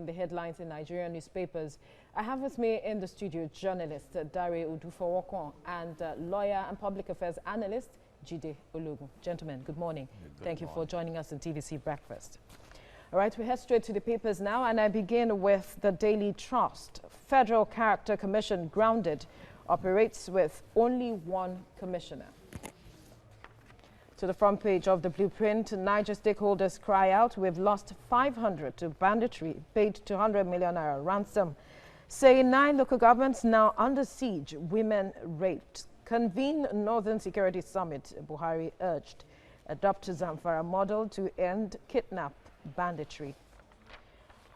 the headlines in Nigerian newspapers. I have with me in the studio journalist Dare Odufowokon and lawyer and public affairs analyst Jide Ologun. Gentlemen, good morning. Thank you for joining us in TVC Breakfast. All right, we head straight to the papers now, and I begin with the Daily Trust. Federal Character Commission grounded, operates with only one commissioner. To the front page of the blueprint, Niger Stakeholders cry out, we've lost 500 to banditry, paid 200 million naira ransom. Say 9 local governments now under siege, women raped. Convene Northern Security Summit, Buhari urged. Adopt Zamfara model to end kidnap banditry.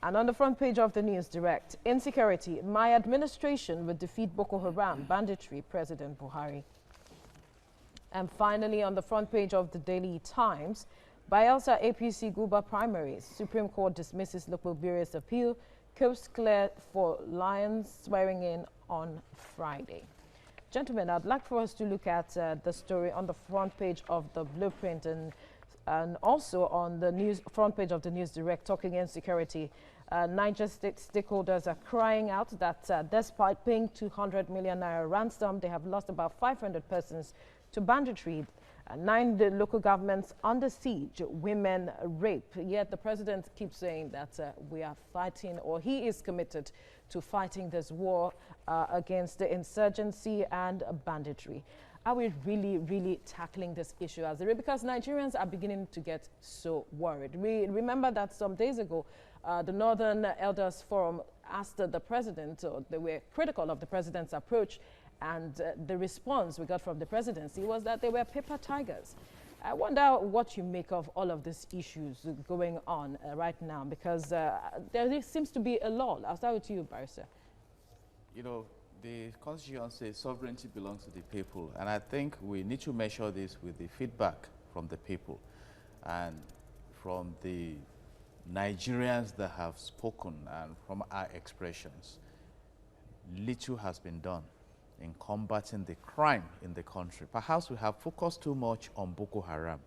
And on the front page of the News Direct, insecurity, my administration will defeat Boko Haram, banditry, President Buhari. And finally, on the front page of the Daily Times, Bayelsa APC Guba primaries, Supreme Court dismisses local bureau's appeal, coast clear for Lions swearing in on Friday. Gentlemen, I'd like for us to look at the story on the front page of the blueprint and also on the front page of the News Direct, talking insecurity. Niger stakeholders are crying out that despite paying 200 million naira ransom, they have lost about 500 persons to banditry. 9 local governments under siege, women rape. Yet the president keeps saying that we are fighting, or he is committed to fighting this war against the insurgency and banditry. Are we really tackling this issue as a real? Because Nigerians are beginning to get so worried. We remember that some days ago, the Northern Elders Forum asked the president, or they were critical of the president's approach, and the response we got from the presidency was that they were paper tigers. I wonder what you make of all of these issues going on right now, because there seems to be a lull. I'll start with you, Barrister. You know, the Constitution says sovereignty belongs to the people, and I think we need to measure this with the feedback from the people and from the Nigerians that have spoken and from our expressions. Little has been done in combating the crime in the country. Perhaps we have focused too much on Boko Haram.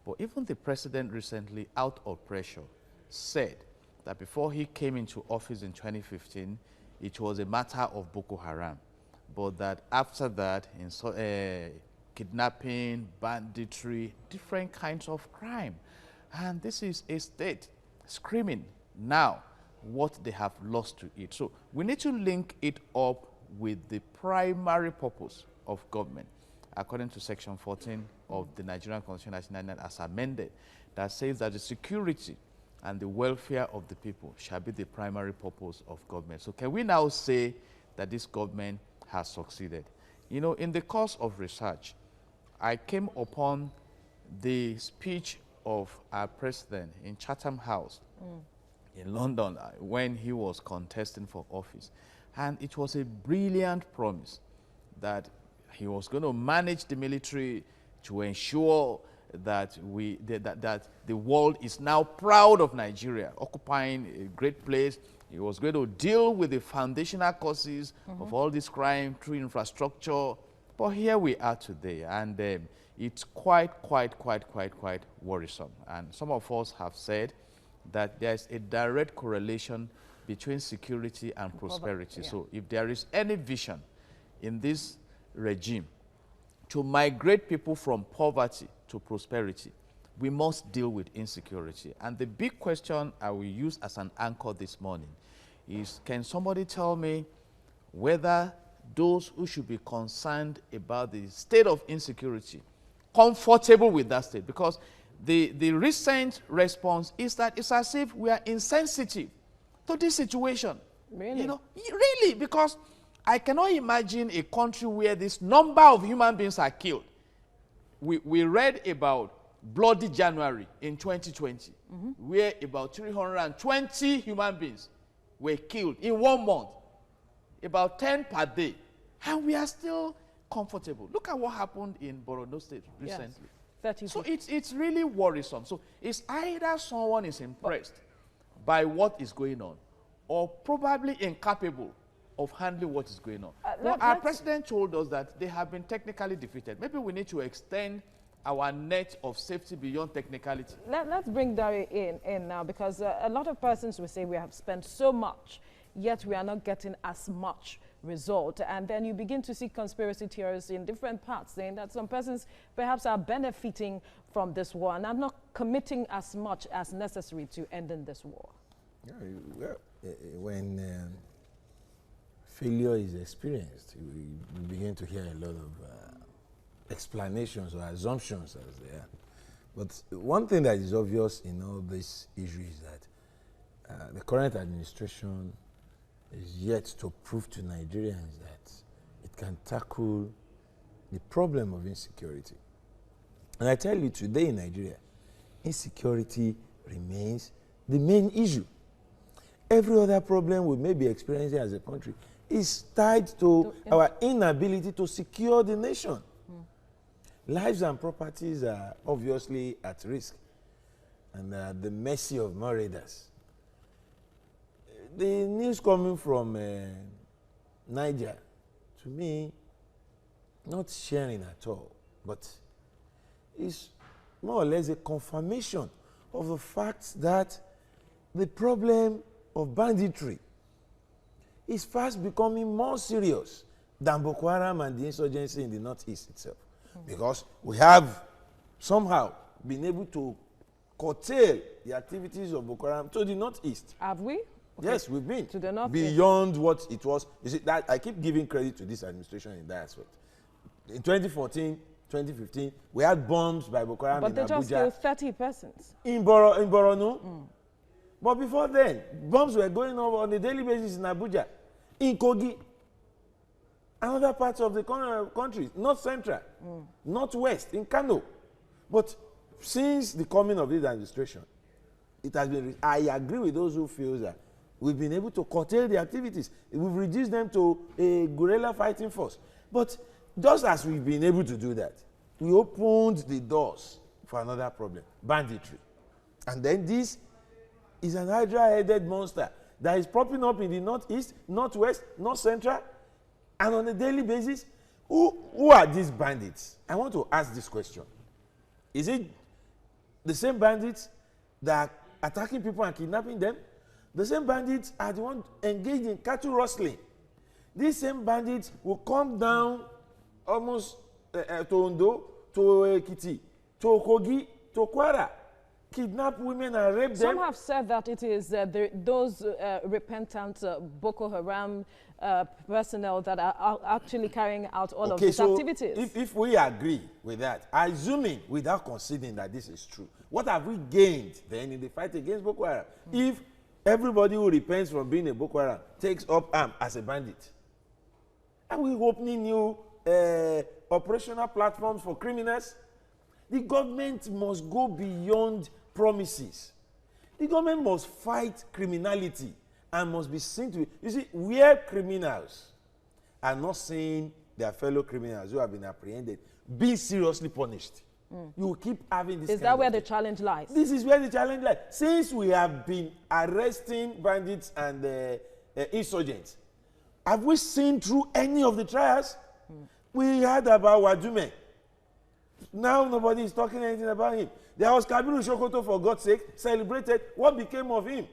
But even the president recently, out of pressure, said that before he came into office in 2015, it was a matter of Boko Haram. But that after that, in kidnapping, banditry, different kinds of crime. And this is a state screaming now what they have lost to it. So we need to link it up with the primary purpose of government, according to Section 14 of the Nigerian Constitution as amended, that says that the security and the welfare of the people shall be the primary purpose of government. So can we now say that this government has succeeded? You know, in the course of research, I came upon the speech of our president in Chatham House in London when he was contesting for office. And it was a brilliant promise that he was going to manage the military to ensure that that the world is now proud of Nigeria, occupying a great place. He was going to deal with the foundational causes of all this crime through infrastructure. But here we are today, and it's quite worrisome. And some of us have said that there's a direct correlation between security and prosperity. Yeah. So if there is any vision in this regime to migrate people from poverty to prosperity, we must deal with insecurity. And the big question I will use as an anchor this morning is, can somebody tell me whether those who should be concerned about the state of insecurity comfortable with that state? Because the recent response is that it's as if we are insensitive to this situation. Really? You know, really, because I cannot imagine a country where this number of human beings are killed. We read about Bloody January in 2020, where about 320 human beings were killed in 1 month, about 10 per day, and we are still comfortable. Look at what happened in Borno State recently. Yes. So it's really worrisome. So it's either someone is impressed by what is going on, or probably incapable of handling what is going on. Well, our president told us that they have been technically defeated. Maybe we need to extend our net of safety beyond technicality. Let's bring Dari in now, because a lot of persons will say we have spent so much, yet we are not getting as much result. And then you begin to see conspiracy theories in different parts, saying that some persons perhaps are benefiting from this war and are not committing as much as necessary to ending this war. Yeah, well, when failure is experienced, we begin to hear a lot of explanations or assumptions as they are. But one thing that is obvious in all this issue is that the current administration is yet to prove to Nigerians that it can tackle the problem of insecurity. And I tell you, today in Nigeria, insecurity remains the main issue. Every other problem we may be experiencing as a country is tied to our inability to secure the nation. Lives and properties are obviously at risk and at the mercy of marauders. The news coming from Niger, to me, not sharing at all, but is more or less a confirmation of the fact that the problem of banditry is fast becoming more serious than Boko Haram and the insurgency in the northeast itself. Because we have somehow been able to curtail the activities of Boko Haram to the northeast. Have we? Okay. Yes, we've been to the north beyond what it was. You see, that I keep giving credit to this administration in that aspect. In 2014, 2015, we had bombs by Boko Haram in Abuja. But they just killed 30 persons. In Borno. But before then, bombs were going on a daily basis in Abuja, in Kogi, and other parts of the country, north central, northwest, in Kano. But since the coming of this administration, it has been, I agree with those who feel that we've been able to curtail the activities. We've reduced them to a guerrilla fighting force. But just as we've been able to do that, we opened the doors for another problem, banditry. And then this is an hydra-headed monster that is popping up in the northeast, northwest, north central, and on a daily basis. Who are these bandits? I want to ask this question. Is it the same bandits that are attacking people and kidnapping them? The same bandits are the ones engaged in cattle rustling. These same bandits will come down almost to Ondo, to Ekiti, to Kogi, to Kwara, kidnap women and rape them. Some have said that it is those repentant Boko Haram personnel that are actually carrying out all of these activities. If we agree with that, assuming without conceding that this is true, what have we gained then in the fight against Boko Haram? If everybody who repents from being a Boko Haram takes up arms as a bandit, are we opening new operational platforms for criminals? The government must go beyond promises. The government must fight criminality and must be seen to be, you see, where criminals are not seeing their fellow criminals who have been apprehended being seriously punished, you will keep having this. Is that where the challenge lies? This is where the challenge lies. Since we have been arresting bandits and insurgents, have we seen through any of the trials? We heard about Wajume. Now nobody is talking anything about him. There was Kabiru Shokoto, for God's sake, celebrated. What became of him?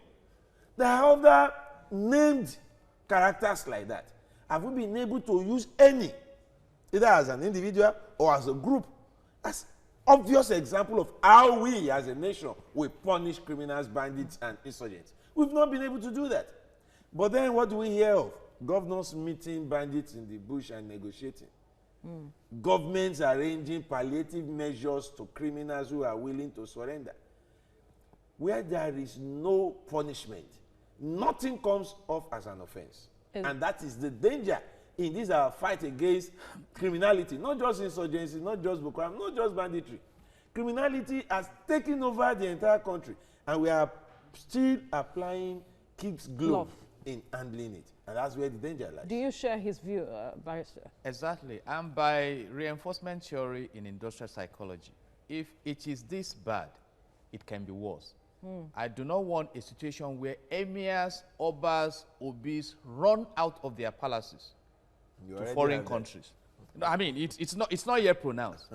There are other named characters like that. Have we been able to use any, either as an individual or as a group, as obvious example of how we as a nation will punish criminals, bandits, and insurgents? We've not been able to do that. But then what do we hear of? Governors meeting bandits in the bush and negotiating. Governments arranging palliative measures to criminals who are willing to surrender. Where there is no punishment, nothing comes off as an offense. And that is the danger in this our fight against criminality. Not just insurgency, not just Boko Haram, not just banditry. Criminality has taken over the entire country, and we are still applying kid's glove in handling it. And that's where the danger lies. Do you share his view, Barrister? Exactly. And by reinforcement theory in industrial psychology, if it is this bad, it can be worse. I do not want a situation where emirs, obas, obis run out of their palaces to foreign countries. No, I mean, it's not yet pronounced.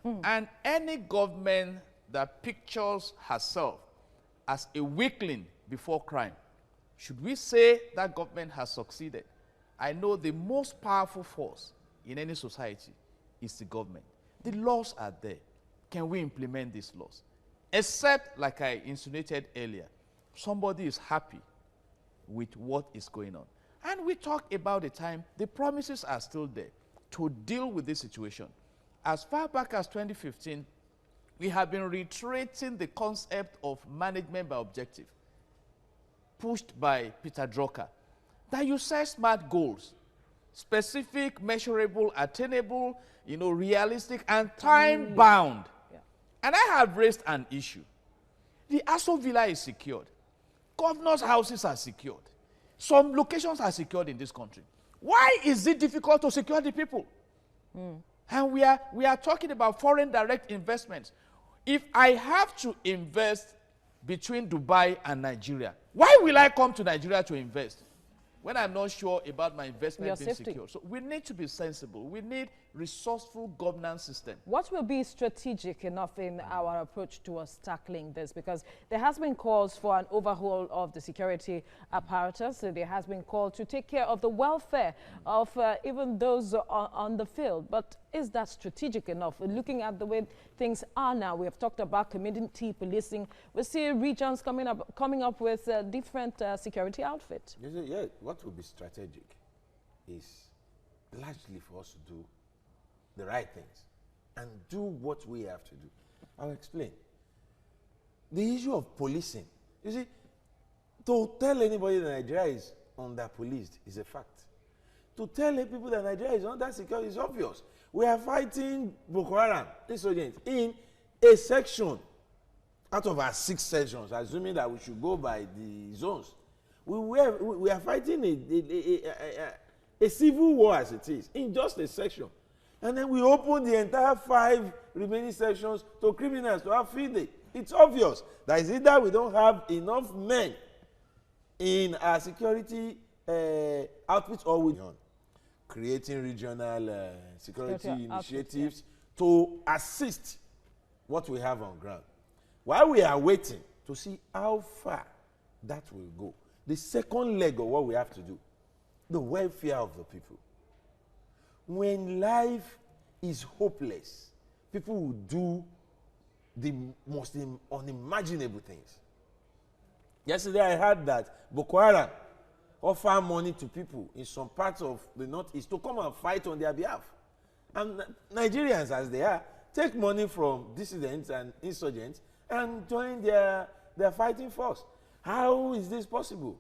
And any government that pictures herself as a weakling before crime, should we say that government has succeeded? I know the most powerful force in any society is the government. The laws are there. Can we implement these laws? Except, like I insinuated earlier, somebody is happy with what is going on. And we talk about the time, the promises are still there to deal with this situation. As far back as 2015, we have been reiterating the concept of management by objective, pushed by Peter Drucker, that you set smart goals, specific, measurable, attainable, realistic, and time-bound. Yeah. And I have raised an issue. The Aso Villa is secured. Governors' houses are secured. Some locations are secured in this country. Why is it difficult to secure the people? And we are talking about foreign direct investments. If I have to invest between Dubai and Nigeria, why will I come to Nigeria to invest when I'm not sure about my investment being secure? So we need to be sensible. We need resourceful governance system. What will be strategic enough in our approach towards tackling this? Because there has been calls for an overhaul of the security apparatus. There has been called to take care of the welfare of even those on the field. But is that strategic enough? Looking at the way things are now, we have talked about community policing. We see regions coming up with different security outfits. Yeah, what will be strategic is largely for us to do the right things and do what we have to do. I'll explain. The issue of policing, you see, to tell anybody that Nigeria is under-policed is a fact. To tell people that Nigeria is under-secure is obvious. We are fighting Boko Haram insurgents in a section out of our 6 sections, assuming that we should go by the zones. We are fighting a civil war as it is in just a section. And then we open the entire 5 remaining sections to criminals to have field day. It's obvious that it's either we don't have enough men in our security outfits or we don't. Creating regional security initiatives to assist what we have on ground. While we are waiting to see how far that will go, the second leg of what we have to do, the welfare of the people. When life is hopeless, people will do the most unimaginable things. Yesterday I heard that Boko Haram offer money to people in some parts of the northeast to come and fight on their behalf. And Nigerians, as they are, take money from dissidents and insurgents and join their fighting force. How is this possible?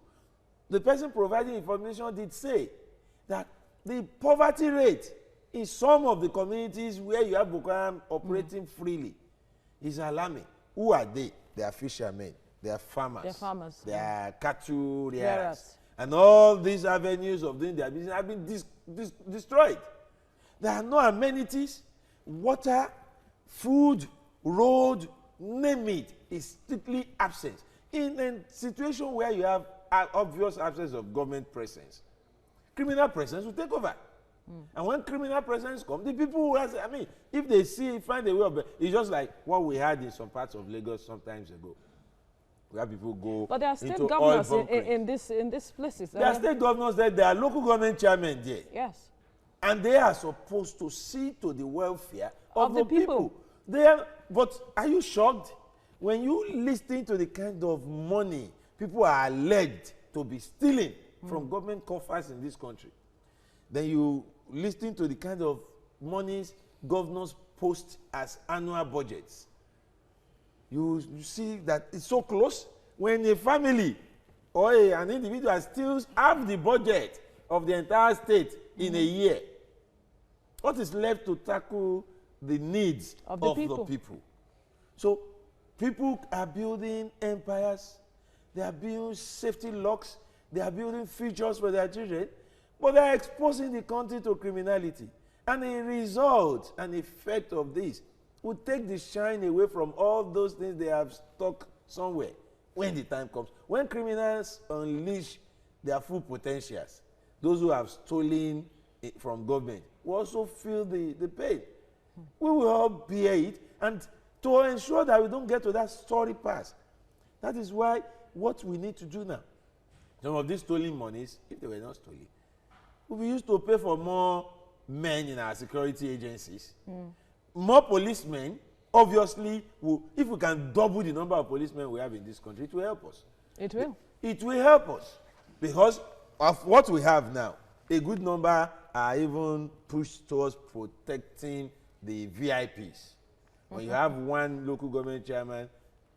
The person providing information did say that the poverty rate in some of the communities where you have Boko Haram operating freely is alarming. Who are they? They are fishermen, they are farmers, they are cattle rearers. And all these avenues of doing their business have been destroyed. There are no amenities, water, food, road, name it, is strictly absent. In a situation where you have an obvious absence of government presence, criminal presence will take over. And when criminal presence comes, the people will ask, if they find a way of, it's just like what we had in some parts of Lagos some times ago. Where people go. But there are state governors in these places. There are state governors there, there are local government chairmen there. Yes. And they are supposed to see to the welfare of the people. But are you shocked? When you listen to the kind of money people are alleged to be stealing from government coffers in this country, then you listen to the kind of monies governors post as annual budgets. You see that it's so close. When a family or an individual steals half the budget of the entire state in a year, what is left to tackle the needs of the people? So people are building empires, they are building safety locks, they are building futures for their children, but they are exposing the country to criminality. And a result, an effect of this, would take the shine away from all those things they have stuck somewhere when the time comes. When criminals unleash their full potentials, those who have stolen from government will also feel the pain. We will all bear it, and to ensure that we don't get to that story past. That is why what we need to do now, some of these stolen monies, if they were not stolen, we used to pay for more men in our security agencies. More policemen, obviously, if we can double the number of policemen we have in this country, it will help us. It will. It will help us because of what we have now. A good number are even pushed towards protecting the VIPs. When you have one local government chairman,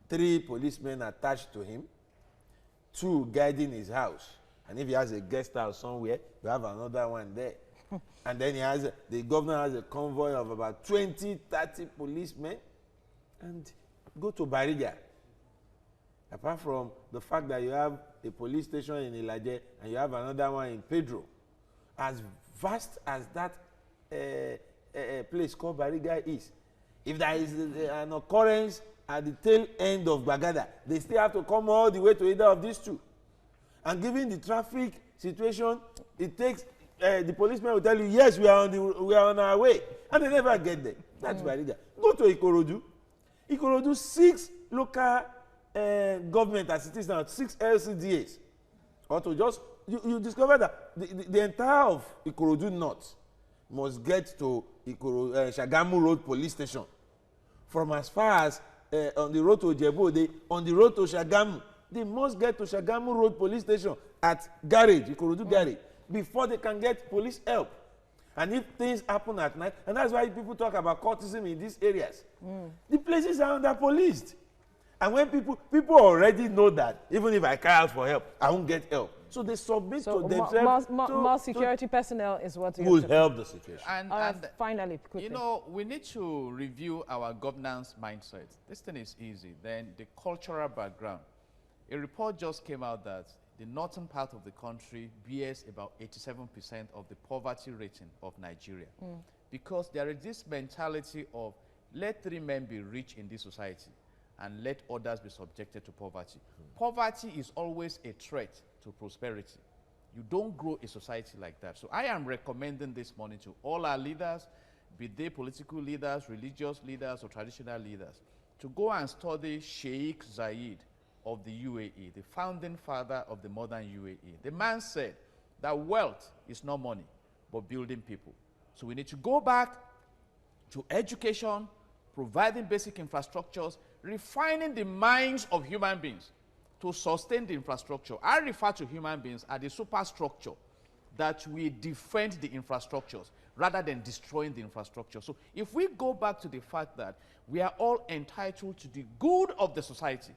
3 policemen attached to him, 2 guarding his house, and if he has a guest house somewhere, you have another one there. And then the governor has a convoy of about 20, 30 policemen, and go to Bariga. Apart from the fact that you have a police station in Ilaje and you have another one in Pedro, as vast as that place called Bariga is, if there is an occurrence at the tail end of Bagada, they still have to come all the way to either of these two. And given the traffic situation, it takes the policeman will tell you, yes, we are on our way, and they never get there. That's Bariga. Go to Ikorodu. Ikorodu, 6 local government as it is now, 6 LCDAs. Or to just you discover that the entire of Ikorodu North must get to Shagamu Road Police Station. From as far as on the road to Ojebo, on the road to Shagamu, they must get to Shagamu Road Police Station at garage, Ikorodu garage, before they can get police help. And if things happen at night, and that's why people talk about cultism in these areas, the places are under-policed. And when people already know that, even if I cry out for help, I won't get help. So they submit to themselves. More security personnel is what will help the situation. And finally, quickly. You know, we need to review our governance mindset. This thing is easy. Then the cultural background. A report just came out that the northern part of the country bears about 87% of the poverty rating of Nigeria. Because there is this mentality of let 3 men be rich in this society and let others be subjected to poverty. Poverty is always a threat to prosperity. You don't grow a society like that. So I am recommending this morning to all our leaders, be they political leaders, religious leaders, or traditional leaders, to go and study Sheikh Zayed of the UAE, the founding father of the modern UAE. The man said that wealth is not money, but building people. So we need to go back to education, providing basic infrastructures, refining the minds of human beings to sustain the infrastructure. I refer to human beings as the superstructure that we defend the infrastructures rather than destroying the infrastructure. So if we go back to the fact that we are all entitled to the good of the society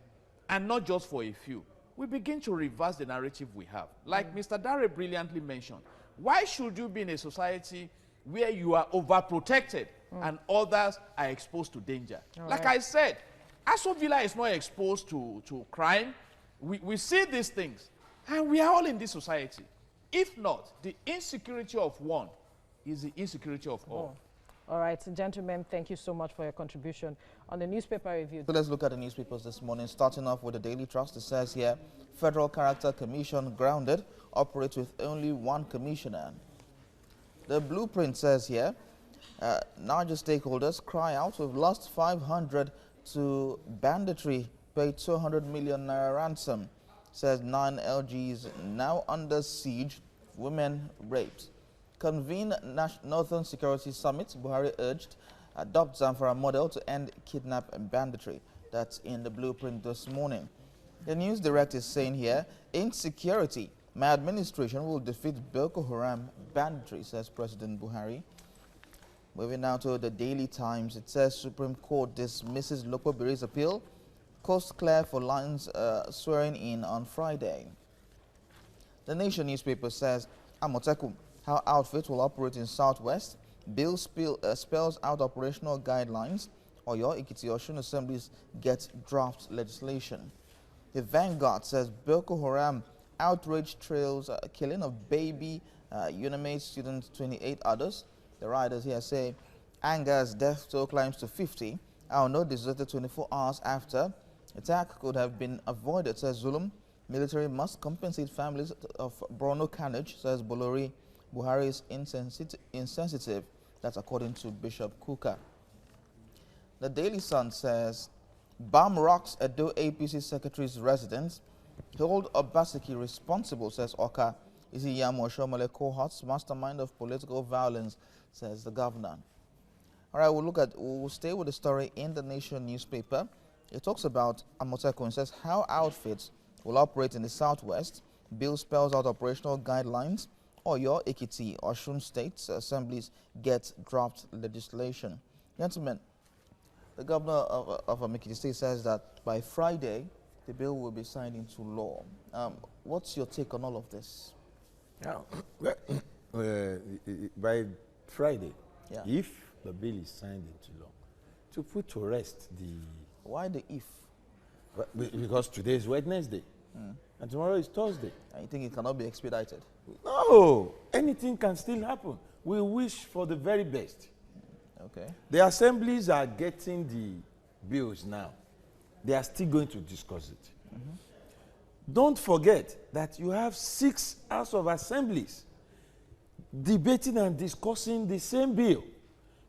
and not just for a few, we begin to reverse the narrative we have. Like Mr. Dare brilliantly mentioned, why should you be in a society where you are overprotected and others are exposed to danger? Like I said, Aso Villa is not exposed to crime. We see these things, and we are all in this society. If not, the insecurity of one is the insecurity of all. All right, gentlemen, thank you so much for your contribution on the newspaper review. So let's look at the newspapers this morning, starting off with the Daily Trust. It says here, Federal Character Commission grounded, operates with only 1 commissioner. The Blueprint says here, Niger stakeholders cry out, we've lost 500 to banditry, pay 200 million naira ransom. Says 9 LGs now under siege, women raped. Convene Northern Security Summit, Buhari urged, adopt Zamfara model to end kidnap and banditry. That's in the Blueprint this morning. The news direct is saying here, insecurity, my administration will defeat Boko Haram banditry, says President Buhari. Moving now to the Daily Times, it says Supreme Court dismisses Lokobiri's appeal, coast clear for Lions swearing in on Friday. The Nation newspaper says Amotekun, how outfit will operate in Southwest, bill spells out operational guidelines, Oyo, Ekiti, Osun assemblies get draft legislation. The Vanguard says Boko Haram outrage trails killing of baby UNIMAID students, 28 others. The riders here say Angar's death toll climbs to 50. Our note deserted 24 hours after attack could have been avoided, says Zulum. Military must compensate families of Borno carnage, says Bolori. Buhari is insensitive. That's according to Bishop Kuka. The Daily Sun says, Bam rocks Edo APC Secretary's residence. Hold Obaseki responsible, says Oka. Isiyamu Oshomole cohorts, mastermind of political violence, says the governor. All right, we'll stay with the story in the Nation newspaper. It talks about Amotekun. It says how outfits will operate in the southwest. Bill spells out operational guidelines. Oyo, Ekiti, Osun states assemblies get draft legislation. Gentlemen, the governor of Ekiti State says that by Friday, the bill will be signed into law. What's your take on all of this? Now, by Friday, Yeah. if the bill is signed into law, to put to rest the... Why the if? Because today is Wednesday, and tomorrow is Thursday. And you think it cannot be expedited? No, anything can still happen. We wish for the very best. Okay. The assemblies are getting the bills now. They are still going to discuss it. Don't forget that you have 6 House of Assemblies debating and discussing the same bill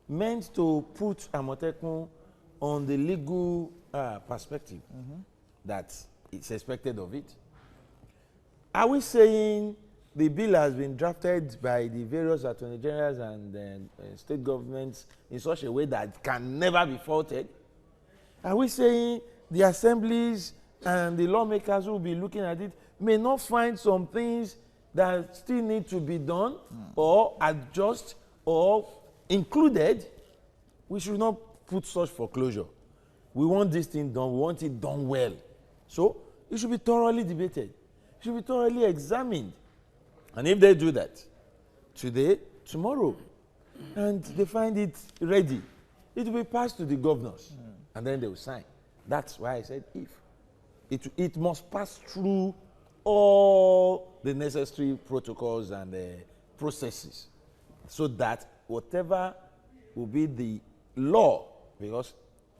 meant to put Amotekun on the legal perspective that is expected of it. Are we saying the bill has been drafted by the various attorney generals and state governments in such a way that it can never be faulted? Are we saying the assemblies and the lawmakers who will be looking at it may not find some things that still need to be done or adjust or included? We should not put such foreclosure. We want this thing done. We want it done well. So it should be thoroughly debated. It should be thoroughly examined. And if they do that today, tomorrow, and they find it ready, it will be passed to the governors, and then they will sign. That's why I said if. It must pass through all the necessary protocols and processes so that whatever will be the law, because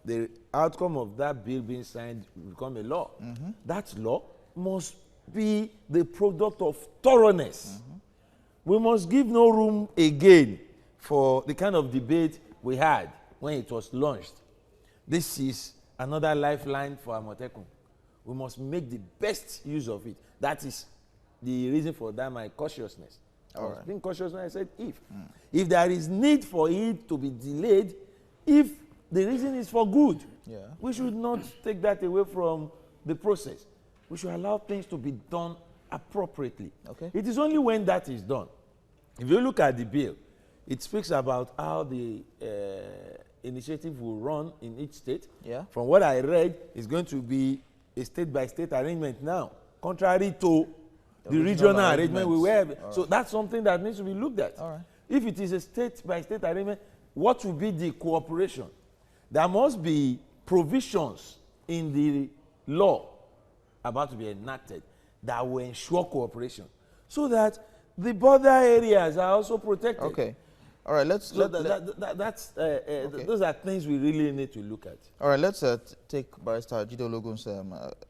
the outcome of that bill being signed will become a law. That law must be the product of thoroughness. We must give no room again for the kind of debate we had when it was launched. This is another lifeline for Amotekun. We must make the best use of it. That is the reason for that, my cautiousness. I was being cautious when I said if. If there is need for it to be delayed, if the reason is for good, we should not take that away from the process. We should allow things to be done appropriately. Okay. It is only when that is done. If you look at the bill, it speaks about how the initiative will run in each state. From what I read, it's going to be a state-by-state arrangement now, contrary to the regional arrangement we were. So that's something that needs to be looked at. If it is a state-by-state arrangement, what will be the cooperation? There must be provisions in the law about to be enacted that will ensure cooperation, so that the border areas are also protected. Okay. All right, let's so those are things we really need to look at. All right, let's take Barrister Jide Ologun's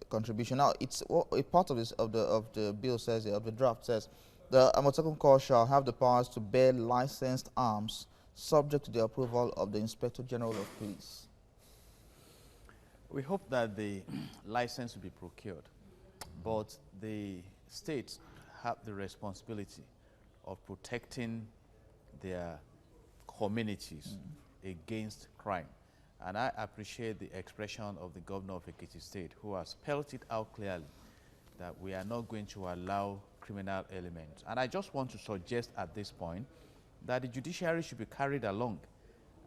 contribution. Now, it's a part of this of the bill says of the draft says the Amotekun Corps shall have the powers to bear licensed arms, subject to the approval of the Inspector General of Police. We hope that the license will be procured, but the states have the responsibility of protecting their communities against crime. And I appreciate the expression of the governor of Ekiti State, who has spelled it out clearly that we are not going to allow criminal elements. And I just want to suggest at this point that the judiciary should be carried along.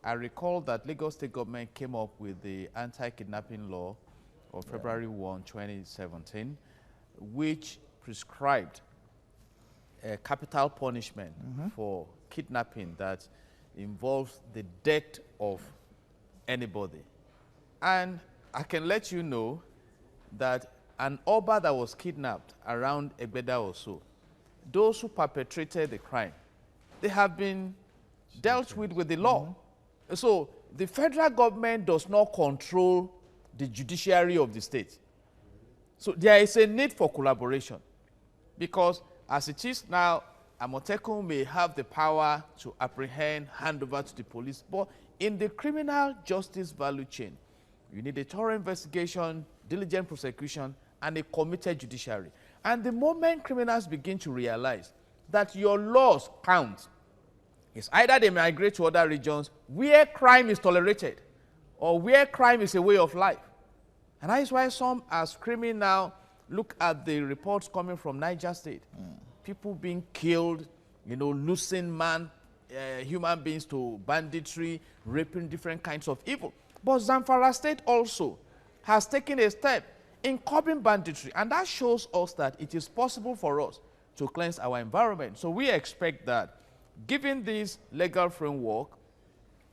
I recall that Lagos State government came up with the anti-kidnapping law of February 1, 2017, which prescribed a capital punishment for kidnapping that involves the death of anybody. And I can let you know that an Oba that was kidnapped around Egbeda or so, those who perpetrated the crime, they have been dealt with the law. So the federal government does not control the judiciary of the state. So there is a need for collaboration, because as it is now, Amotekun may have the power to apprehend, hand over to the police, but in the criminal justice value chain, you need a thorough investigation, diligent prosecution, and a committed judiciary. And the moment criminals begin to realize that your laws count, it's either they migrate to other regions where crime is tolerated or where crime is a way of life. And that is why some are screaming now. Look at the reports coming from Niger State. People being killed, you know, losing human beings to banditry, raping, different kinds of evil. But Zamfara State also has taken a step in curbing banditry. And that shows us that it is possible for us to cleanse our environment. So we expect that, given this legal framework,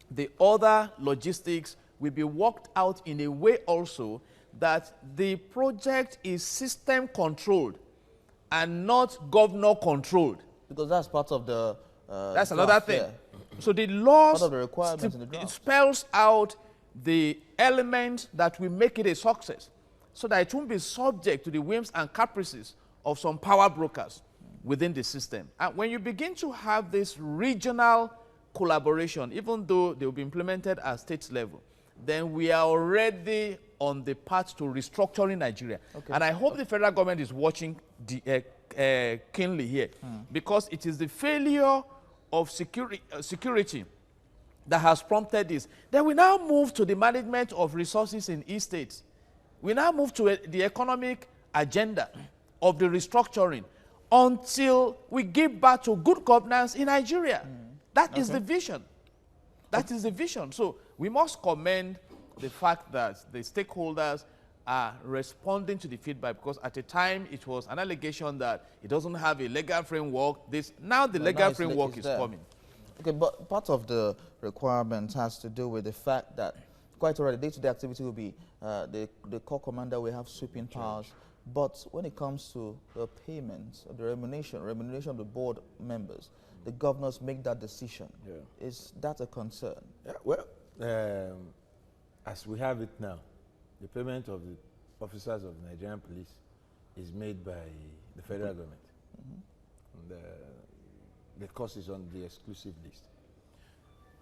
the other logistics will be worked out in a way also that the project is system controlled and not governor controlled. Because that's part of the that's another thing. So the laws part of the requirements in the draft. spells out the elements that will make it a success, so that it won't be subject to the whims and caprices of some power brokers within the system. And when you begin to have this regional collaboration, even though they will be implemented at state level, then we are already on the path to restructuring Nigeria. Okay. And I hope the federal government is watching keenly here, because it is the failure of security that has prompted this. Then we now move to the management of resources in each states. We now move to the economic agenda of the restructuring until we give back to good governance in Nigeria. That is the vision. That is the vision. So we must commend the fact that the stakeholders are responding to the feedback, because at a time it was an allegation that it doesn't have a legal framework. Now the legal framework is coming. Okay, but part of the requirement has to do with the fact that quite already day-to-day activity will be the corps commander will have sweeping powers. But when it comes to the payments, the remuneration of the board members, the governors make that decision. Yeah. Is that a concern? Yeah, well, as we have it now, the payment of the officers of the Nigerian police is made by the federal government. And, the cost is on the exclusive list.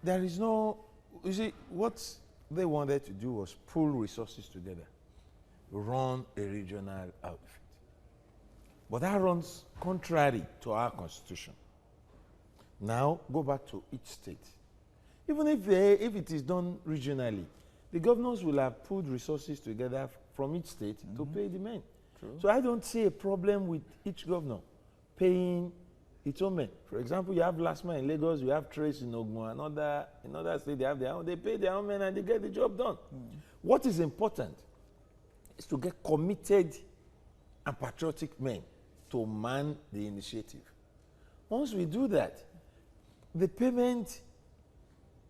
There is no, you see, what they wanted to do was pool resources together, run a regional outfit. But that runs contrary to our constitution. Now, go back to each state. Even if it is done regionally, the governors will have pulled resources together from each state to pay the men. True. So I don't see a problem with each governor paying its own men. For example, you have Last Man in Lagos, you have Trace in Ogun, another state, they have their own, they pay their own men and they get the job done. What is important is to get committed and patriotic men to man the initiative. Once we do that, the payment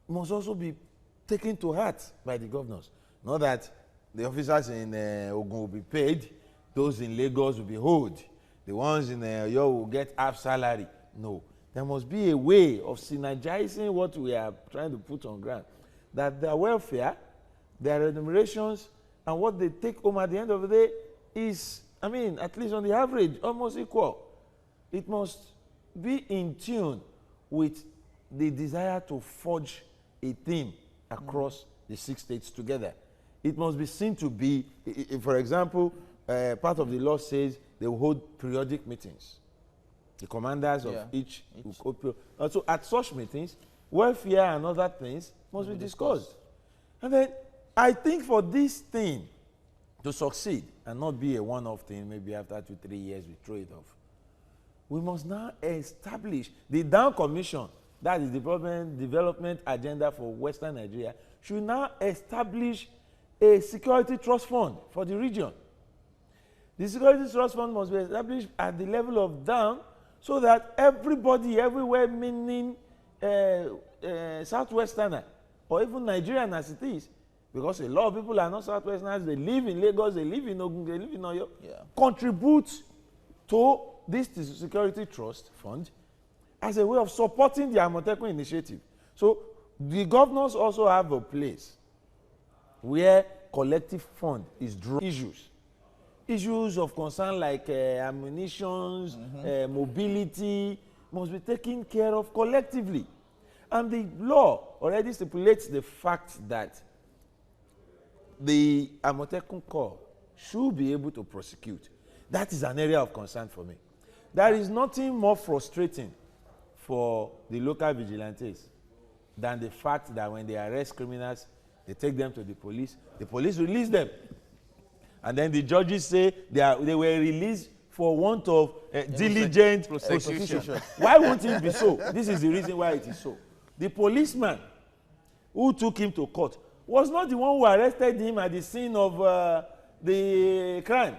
must also be taken to heart by the governors. Not that the officers in Ogun will be paid, those in Lagos will be owed, the ones in Oyo will get half salary. No, there must be a way of synergizing what we are trying to put on ground, that their welfare, their remunerations, and what they take home at the end of the day is, I mean, at least on the average, almost equal. It must be in tune with the desire to forge a team across the 6 states together. It must be seen to be, for example, part of the law says they will hold periodic meetings. The commanders of each. Also, at such meetings, welfare and other things must be discussed. And then, I think for this thing to succeed and not be a one-off thing, maybe after 2-3 years we throw it off, we must now establish the Down Commission, that is the development agenda for Western Nigeria, should now establish a security trust fund for the region. The security trust fund must be established at the level of Down, so that everybody, everywhere, meaning Southwesterner, or even Nigerian as it is, because a lot of people are not Southwesterners, they live in Lagos, they live in Ogun, they live in Oyo, contribute to this security trust fund as a way of supporting the Amotekun initiative. So the governors also have a place where collective fund is drawn. Issues of concern like ammunitions, mobility must be taken care of collectively. And the law already stipulates the fact that the Amotekun Corps should be able to prosecute. That is an area of concern for me. There is nothing more frustrating for the local vigilantes than the fact that when they arrest criminals, they take them to the police release them. And then the judges say they were released for want of diligent prosecution. Why won't it be so? This is the reason why it is so. The policeman who took him to court was not the one who arrested him at the scene of the crime.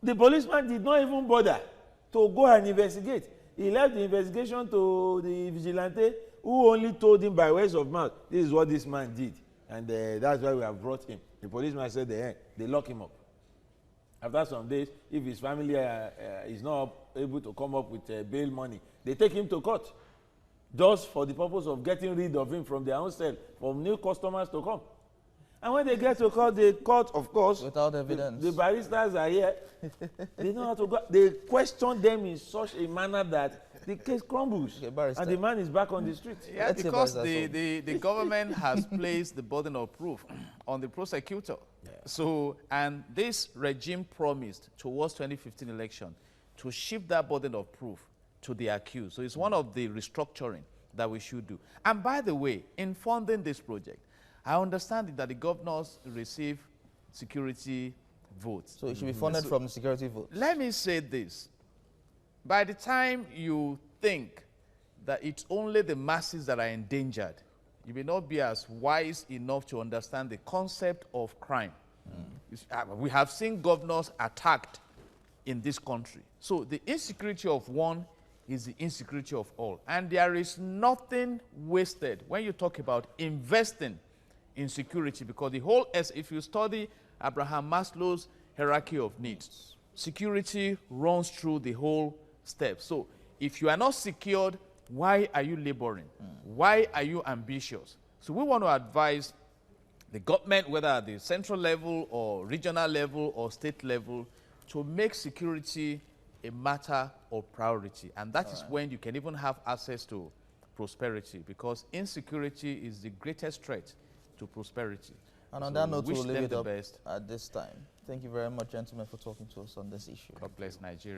The policeman did not even bother to go and investigate. He left the investigation to the vigilante, who only told him by words of mouth, this is what this man did. And that's why we have brought him. The policeman said they lock him up. After some days, if his family is not able to come up with bail money, they take him to court, just for the purpose of getting rid of him from their own cell, for new customers to come. And when they get to court, the court, of course, without evidence, the barristers are here. They know how to go. They question them in such a manner that the case crumbles, and the man is back on the street. Yeah, because the government has placed the burden of proof on the prosecutor. Yeah. So, and this regime promised towards 2015 election to shift that burden of proof to the accused. So it's one of the restructuring that we should do. And by the way, in funding this project, I understand that the governors receive security votes. So it should be funded from the security votes. Let me say this. By the time you think that it's only the masses that are endangered, you may not be as wise enough to understand the concept of crime. We have seen governors attacked in this country. So the insecurity of one is the insecurity of all. And there is nothing wasted when you talk about investing in security, because the whole, if you study Abraham Maslow's hierarchy of needs, security runs through the whole step. So if you are not secured, why are you laboring? Why are you ambitious? So we want to advise the government, whether at the central level or regional level or state level, to make security a matter of priority. And that is when you can even have access to prosperity, because insecurity is the greatest threat to prosperity. And on that note, we'll leave it up at this time. Thank you very much, gentlemen, for talking to us on this issue. God bless Nigeria.